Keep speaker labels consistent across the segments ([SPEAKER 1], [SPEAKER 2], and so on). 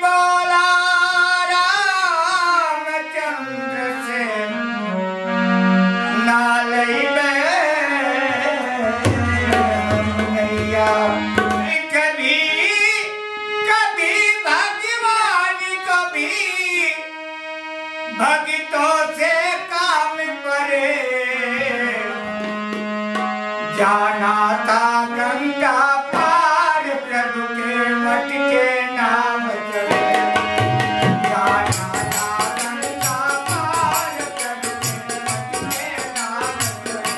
[SPEAKER 1] बोला रामचंद्र से नालई नैया। कभी कभी भगवान कभी भक्तों से काम करे। जाना था गंगा पार प्रभु के मठ के नाम चले। जाना था गंगा पार प्रभु के मठ के नाम चले।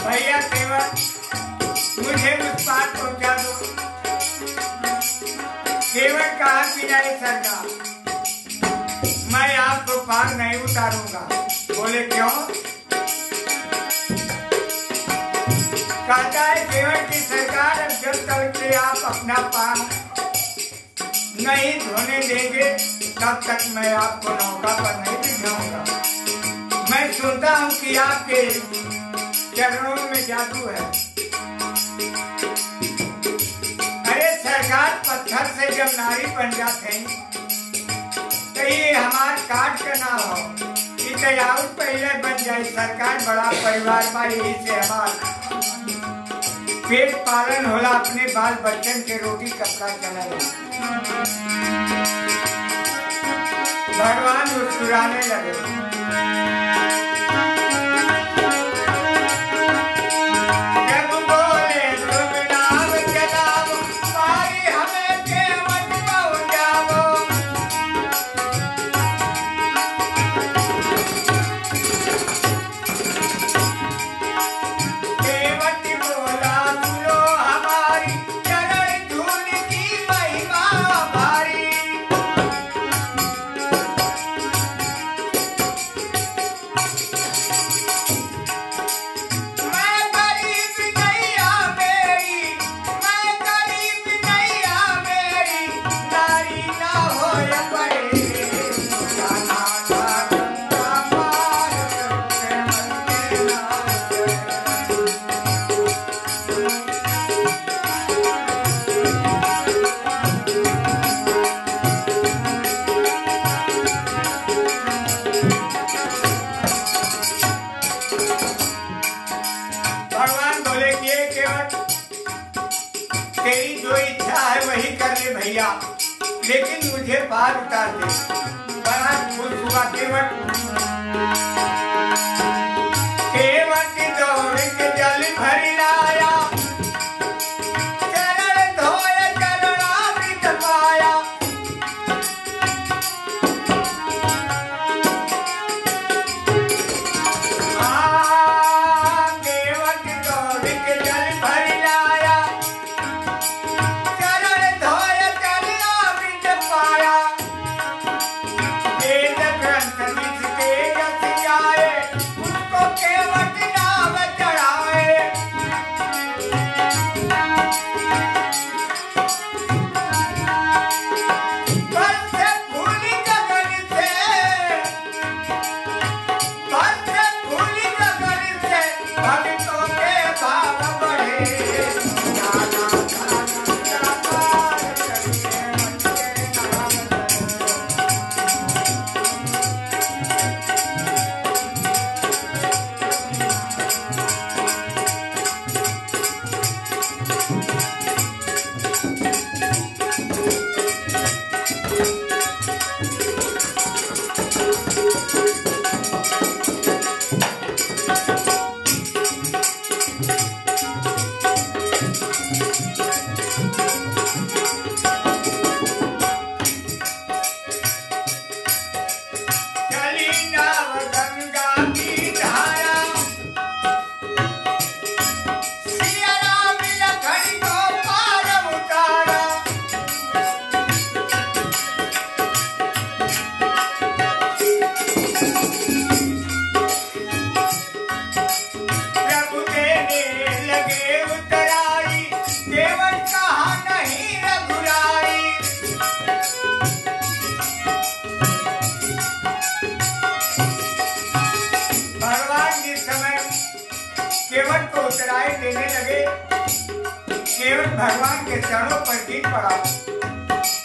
[SPEAKER 1] भैया सेवक मुझे उस पार पहुंचा दो। सेवक कहा कि नहीं सरकार, मैं आपको पार नहीं उतारूंगा। बोले क्यों? कहता है सेवक की सरकार, अब जब तक के आप अपना पार नहीं धोने देंगे तब तक मैं आपको नौका पर नहीं बिठाऊंगा। मैं सुनता हूँ कि आपके चरणों में जादू है। अरे सरकार पत्थर से जब नारी बन जाते हैं तो ये हमार काट के ना हो, ये तैयार पहले बन जाए। सरकार बड़ा परिवार बा, यही से हमार पेट पालन होला, अपने बाल बच्चन के रोटी कपड़ा चलाए। भगवान मुस्कुराने लगे। तेरी जो इच्छा है वही कर ले भैया, लेकिन मुझे पार उतार दे। बड़ा खुश हुआ केवट। केवट दौड़ के जल भर लाया, चरण धोए चरणामृत पाया। केवट दौड़ के जल भर लाया, केवट को उतराए देने लगे। केवट भगवान के चरणों पर गिर पड़ा,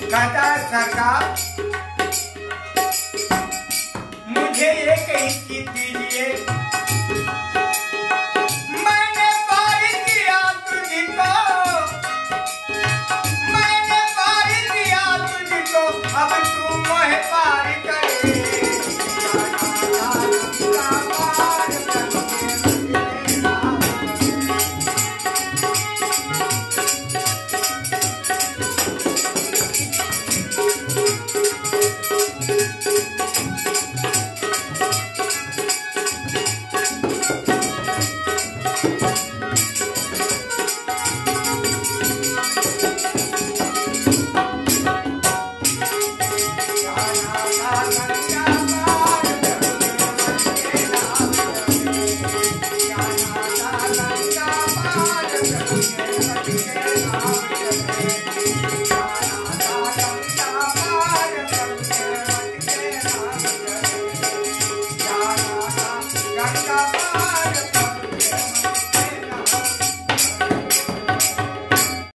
[SPEAKER 1] कहता है सरकार मुझे एक ही चीज दीजिए,